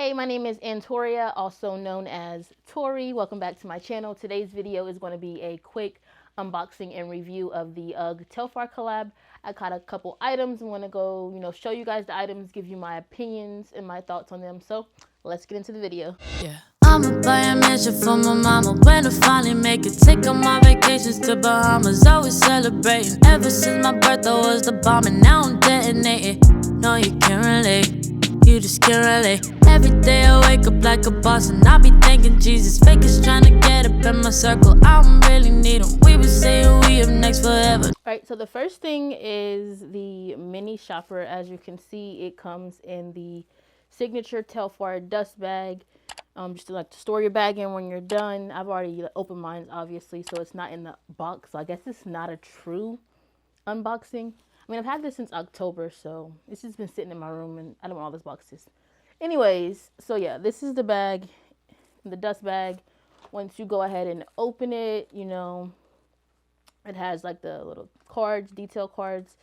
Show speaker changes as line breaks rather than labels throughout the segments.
Hey, my name is Antoria, also known as Tori. Welcome back to my channel. Today's video is going to be a quick unboxing and review of the UGG Telfar collab. I caught a couple items and want to go, show you guys the items, give you my opinions and my thoughts on them. So let's get into the video.
Yeah. I'ma buy a mansion for my mama when I finally make it. Take all my vacations to Bahamas, always celebrating. Ever since my birth, I was the bomb, and now I'm detonating. No, you can't relate, you just can't relate. Every day I wake up like a boss, and I be thanking Jesus. Fakers trying to get up in my circle, I don't really need them. We been saying we up next forever.
Alright, so the first thing is the mini shopper. As you can see, it comes in the signature Telfar dust bag. Just to store your bag in when you're done. I've already opened mine, obviously, so it's not in the box. So I guess it's not a true unboxing. I mean, I've had this since October, so it's just been sitting in my room, and I don't want all those boxes. Anyways, so yeah, this is the bag, the dust bag. Once you go ahead and open it, it has like the little cards, detail cards,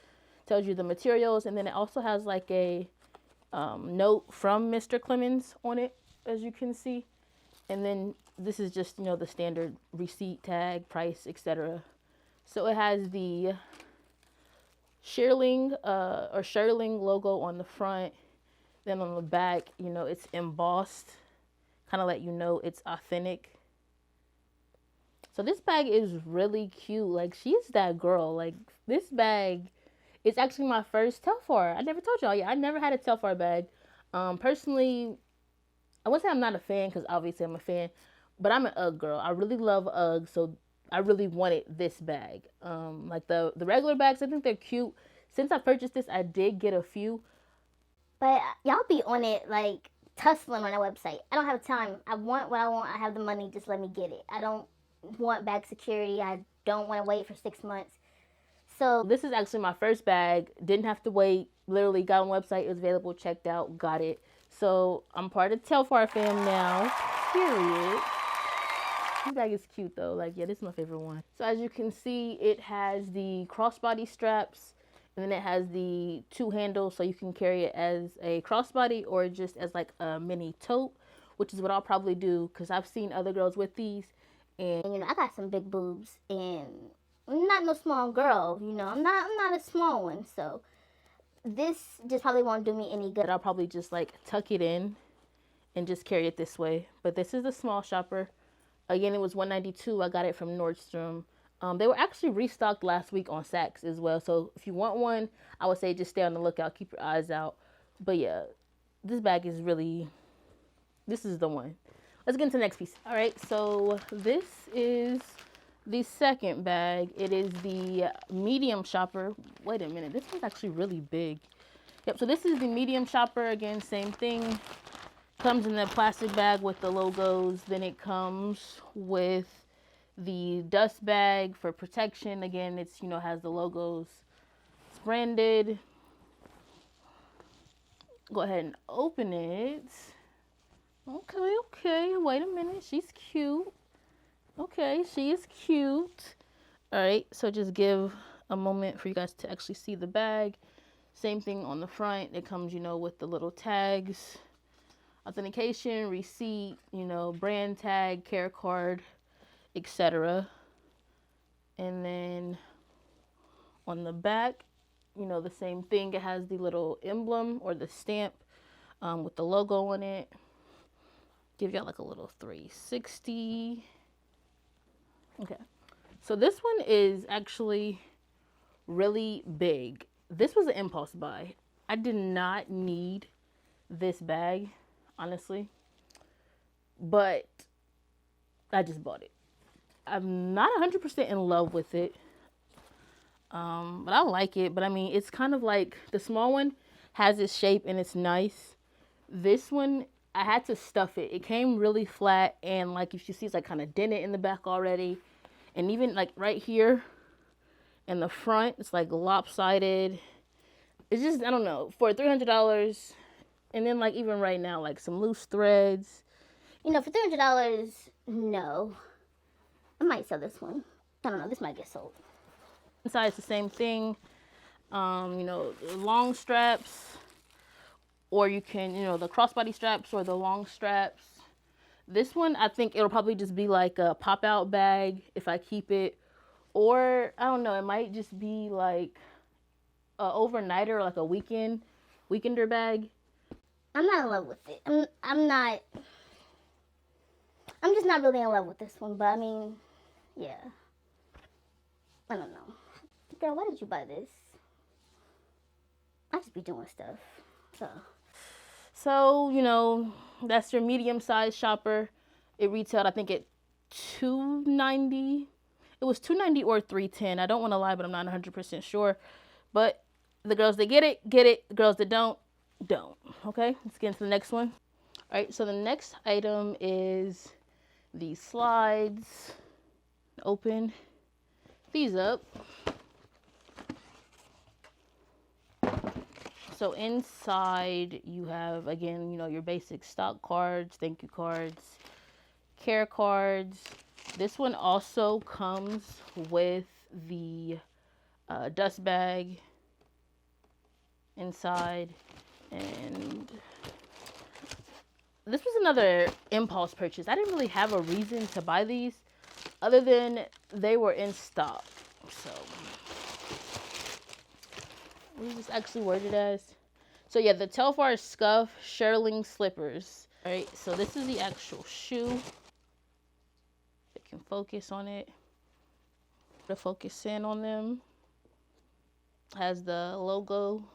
tells you the materials, and then it also has like a note from Mr. Clemens on it, as you can see. And then this is just, the standard receipt, tag, price, etc. So it has the Shearling logo on the front. Then on the back, it's embossed, kind of let you know it's authentic. So this bag is really cute. Like, she's that girl. Like, this bag is actually my first Telfar. I never told y'all. Yeah, I never had a Telfar bag. Personally, I wouldn't say I'm not a fan, because obviously I'm a fan, but I'm an UGG girl. I really love UGG, so I really wanted this bag. Like the regular bags, I think they're cute. Since I purchased this, I did get a few.
But y'all be on it like tussling on that website. I don't have time. I want what I want. I have the money. Just let me get it. I don't want bag security. I don't want to wait for 6 months. So
this is actually my first bag. Didn't have to wait. Literally got on the website. It was available. Checked out. Got it. So I'm part of Telfar fam now. Period. This bag is cute though. Like, yeah, this is my favorite one. So as you can see, it has the crossbody straps. And then it has the two handles, so you can carry it as a crossbody or just as like a mini tote, which is what I'll probably do, because I've seen other girls with these. And
I got some big boobs, and I'm not no small girl. I'm not a small one, so this just probably won't do me any good.
I'll probably just like tuck it in and just carry it this way. But this is the small shopper. Again, it was $192. I got it from Nordstrom. They were actually restocked last week on Saks as well. So if you want one, I would say just stay on the lookout. Keep your eyes out. But yeah, this bag is this is the one. Let's get into the next piece. All right, so this is the second bag. It is the medium shopper. Wait a minute, this one's actually really big. Yep, so this is the medium shopper. Again, same thing. Comes in the plastic bag with the logos. Then it comes with the dust bag for protection. Again, it's has the logos. It's branded. Go ahead and open it. Okay, wait a minute, she's cute. Okay, she is cute. All right, so just give a moment for you guys to actually see the bag. Same thing on the front. It comes with the little tags, authentication, receipt, brand tag, care card, etc. And then on the back, the same thing. It has the little emblem or the stamp with the logo on it. Give y'all like a little 360. Okay, so this one is actually really big. This was an impulse buy. I did not need this bag, honestly, but I just bought it. I'm not 100% in love with it, but I like it. But I mean, it's kind of like the small one has its shape and it's nice. This one, I had to stuff it. It came really flat, and like if you see, it's like kind of dented in the back already, and even like right here in the front, it's like lopsided. It's just, I don't know, for $300, and then like even right now, like some loose threads.
For $300, no. I might sell this one. I don't know. This might get sold.
Inside, it's the same thing. Long straps or you can, you know, the crossbody straps or the long straps. This one, I think it'll probably just be like a pop-out bag if I keep it. Or, I don't know, it might just be like a overnighter or like a weekender bag.
I'm not in love with it. I'm just not really in love with this one, but I mean, yeah. I don't know. Girl, why did you buy this? I just be doing stuff.
So, you know, that's your medium-sized shopper. It retailed, I think, at $290. It was $290 or $310. I don't want to lie, but I'm not 100% sure. But the girls that get it, get it. The girls that don't. Okay, let's get into the next one. All right, so the next item is these slides. Open these up. So inside you have, again, you know, your basic stock cards, thank you cards, care cards. This one also comes with the dust bag inside. And this was another impulse purchase. I didn't really have a reason to buy these other than they were in stock. So what is this actually worded as? So yeah, the Telfar Scuff Shearling slippers. All right, so this is the actual shoe. It can focus on it. To focus in on them. Has the logo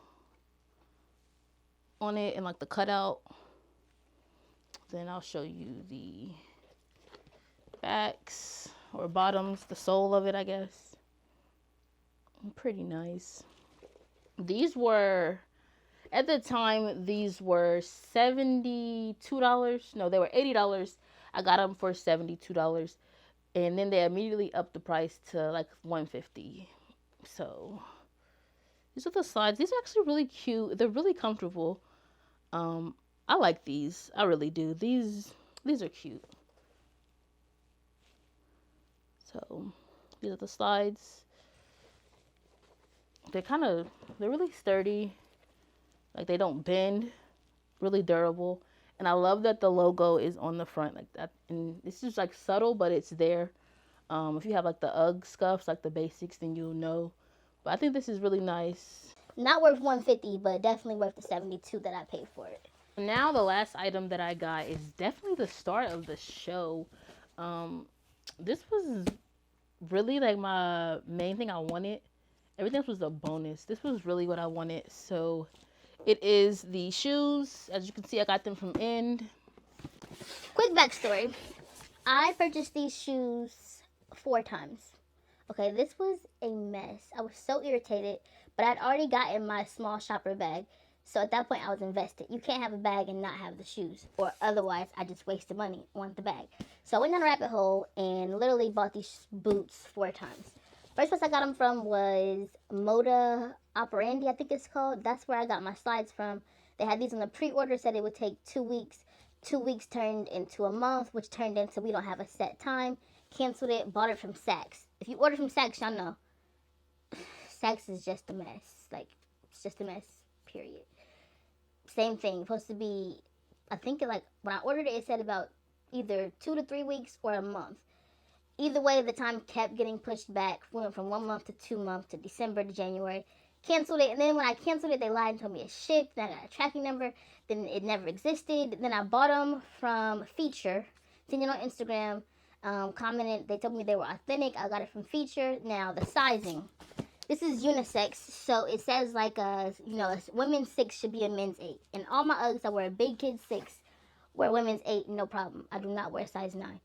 on it and like the cutout. Then I'll show you the backs or bottoms, the sole of it, I guess. Pretty nice. These were, at the time, these were $72. No, they were $80. I got them for $72. And then they immediately upped the price to like $150. So these are the slides. These are actually really cute. They're really comfortable. I like these. I really do. These are cute. So these are the slides. They're really sturdy. Like they don't bend. Really durable. And I love that the logo is on the front like that. And this is like subtle, but it's there. If you have like the UGG scuffs, like the basics, then you'll know. But I think this is really nice.
Not worth $150, but definitely worth the $72 that I paid for it.
Now the last item that I got is definitely the start of the show. This was really like my main thing I wanted. Everything else was a bonus. This was really what I wanted. So it is the shoes. As you can see, I got them from End.
Quick backstory. I purchased these shoes 4 times. Okay, this was a mess. I was so irritated, but I'd already gotten my small shopper bag. So at that point, I was invested. You can't have a bag and not have the shoes, or otherwise, I just wasted money on the bag. So I went down a rabbit hole and literally bought these boots 4 times. First place I got them from was Moda Operandi, I think it's called. That's where I got my slides from. They had these on the pre-order, said it would take 2 weeks. 2 weeks turned into a month, which turned into we don't have a set time. Canceled it, bought it from Saks. If you order from Saks, y'all know. Saks is just a mess. Like, it's just a mess, period. Same thing. Supposed to be, I think when I ordered it, it said about either 2 to 3 weeks or a month. Either way, the time kept getting pushed back. We went from 1 month to 2 months to December to January. Canceled it, and then when I canceled it, they lied and told me it shipped. Then I got a tracking number. Then it never existed. Then I bought them from Feature. Seen it on Instagram. Commented. They told me they were authentic. I got it from Feature. Now the sizing. This is unisex, so it says like a women's 6 should be a men's 8. And all my Uggs, I wear a big kid 6, wear women's 8, no problem. I do not wear size 9.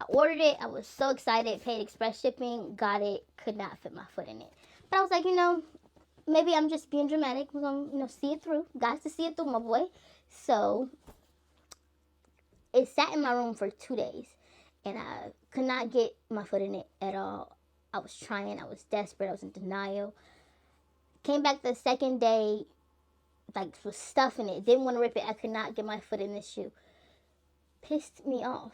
I ordered it. I was so excited. Paid express shipping. Got it. Could not fit my foot in it. But I was like, maybe I'm just being dramatic. We're gonna, see it through. Got to see it through, my boy. So it sat in my room for 2 days, and I could not get my foot in it at all. I was trying. I was desperate. I was in denial. Came back the second day, was stuffing it. Didn't want to rip it. I could not get my foot in this shoe. Pissed me off.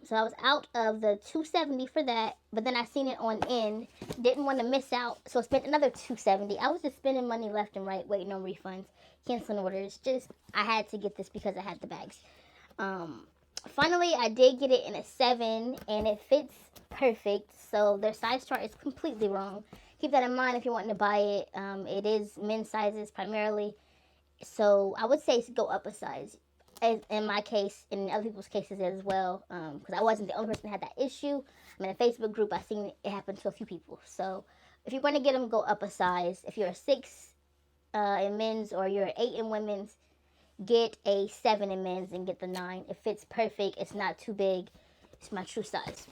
So I was out of the $270 for that, but then I seen it on end, didn't want to miss out, so I spent another $270. I was just spending money left and right, waiting on refunds, canceling orders. Just I had to get this because I had the bags. Finally, I did get it in a 7, and it fits perfect. So their size chart is completely wrong. Keep that in mind if you're wanting to buy it. It is men's sizes primarily, so I would say go up a size. In my case, in other people's cases as well, because I wasn't the only person that had that issue. I'm in a Facebook group. I seen it happen to a few people. So if you're going to get them, go up a size. If you're a 6 in men's, or you're an 8 in women's, get a 7 in men's and get the 9. It fits perfect. It's not too big. It's my true size.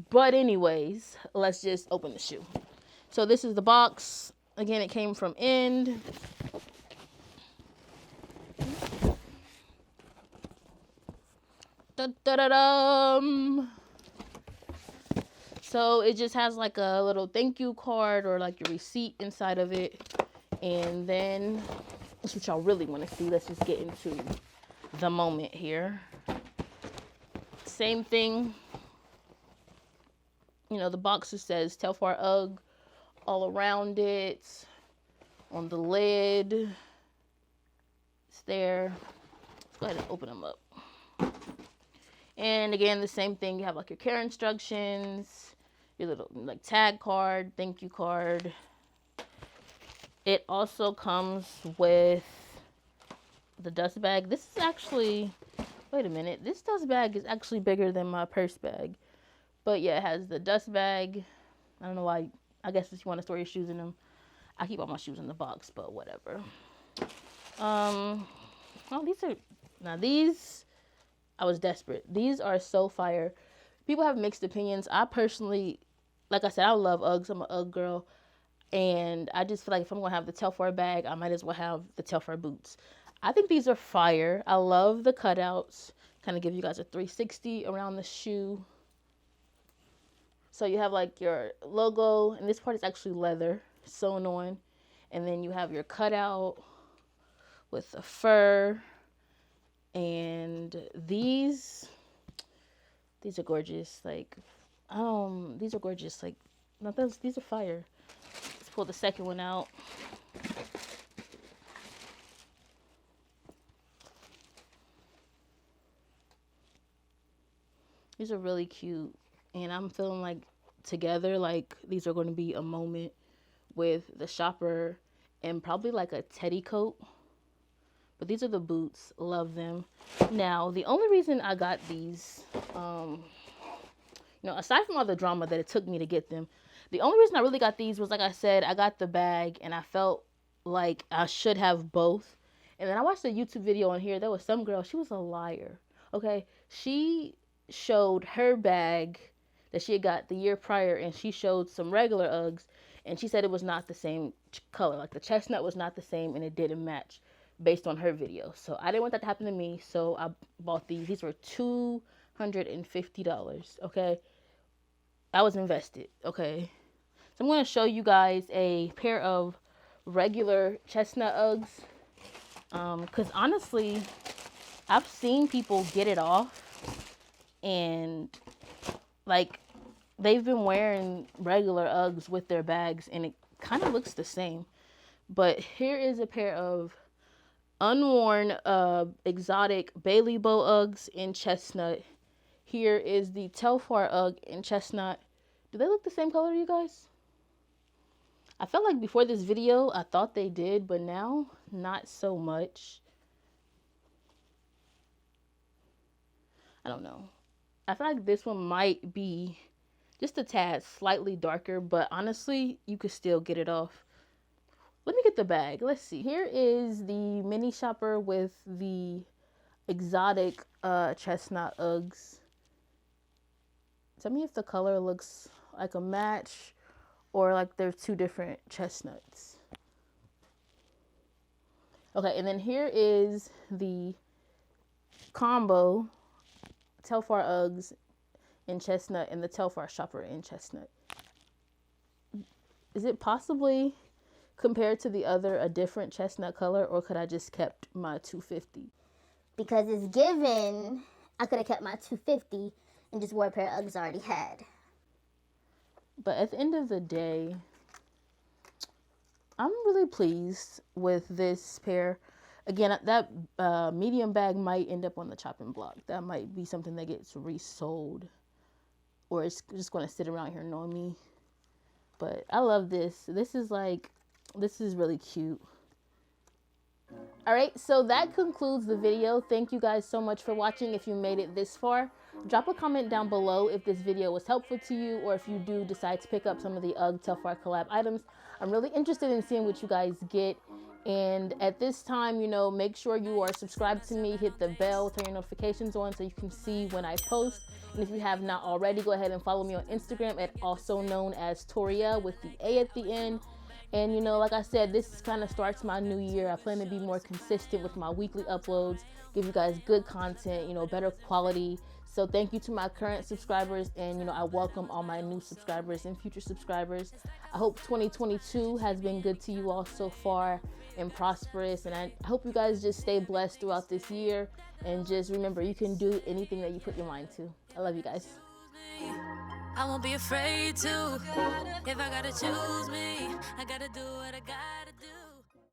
But anyways, let's just open the shoe. So this is the box. Again, it came from End. Da-da-da-dum. So it just has like a little thank you card or like your receipt inside of it. And then that's what y'all really want to see. Let's just get into the moment here. Same thing. You know, the box says Telfar UGG all around it. On the lid. It's there. Let's go ahead and open them up. And again, the same thing. You have like your care instructions, your little like tag card, thank you card. It also comes with the dust bag. This is actually, wait a minute, this dust bag is actually bigger than my purse bag. But yeah, it has the dust bag. I don't know why. I guess if you want to store your shoes in them. I keep all my shoes in the box, but whatever. Oh, these, I was desperate. These are so fire. People have mixed opinions. I personally, like I said, I love Uggs. I'm an Ugg girl. And I just feel like if I'm going to have the Telfar bag, I might as well have the Telfar boots. I think these are fire. I love the cutouts. Kind of give you guys a 360 around the shoe. So you have like your logo, and this part is actually leather sewn on. And then you have your cutout with the fur. And these are gorgeous. Like, these are gorgeous. Like, no, these are fire. Let's pull the second one out. These are really cute. And I'm feeling like together, like these are going to be a moment with the shopper and probably like a teddy coat. But these are the boots. Love them. Now, the only reason I got these, aside from all the drama that it took me to get them, the only reason I really got these was, like I said, I got the bag and I felt like I should have both. And then I watched a YouTube video on here. There was some girl. She was a liar. Okay. She showed her bag that she had got the year prior, and she showed some regular Uggs, and she said it was not the same color. Like the chestnut was not the same, and it didn't match based on her video. So I didn't want that to happen to me, so I bought these. These were $250, okay? I was invested, okay? So I'm going to show you guys a pair of regular chestnut Uggs, because honestly, I've seen people get it off, and like they've been wearing regular Uggs with their bags, and it kind of looks the same. But here is a pair of unworn exotic Bailey Bow Uggs in chestnut. Here is the Telfar Ugg in chestnut. Do they look the same color, you guys? I felt like before this video, I thought they did, but now, not so much. I don't know. I feel like this one might be just a tad slightly darker, but honestly, you could still get it off. Let me get the bag. Let's see. Here is the mini shopper with the exotic chestnut Uggs. Tell me if the color looks like a match or like they're two different chestnuts. Okay, and then here is the combo Telfar Uggs in chestnut and the Telfar shopper in chestnut. Is it possibly compared to the other a different chestnut color, or could I just kept my $250?
Because it's given, I could have kept my $250, and just wore a pair of Uggs I already had.
But at the end of the day, I'm really pleased with this pair. Again, that medium bag might end up on the chopping block. That might be something that gets resold, or it's just going to sit around here knowing me. But I love this. This is really cute. All right, so that concludes the video. Thank you guys so much for watching. If you made it this far, drop a comment down below if this video was helpful to you, or if you do decide to pick up some of the UGG Telfar collab items. I'm really interested in seeing what you guys get. And at this time, you know, make sure you are subscribed to me, hit the bell, turn your notifications on so you can see when I post. And if you have not already, go ahead and follow me on Instagram at also known as Toria with the A at the end. And, you know, like I said, this kind of starts my new year. I plan to be more consistent with my weekly uploads, give you guys good content, you know, better quality. So thank you to my current subscribers, and, you know, I welcome all my new subscribers and future subscribers. I hope 2022 has been good to you all so far and prosperous. And I hope you guys just stay blessed throughout this year. And just remember, you can do anything that you put your mind to. I love you guys.
I won't be afraid to. If I gotta choose me, I gotta do what I gotta do.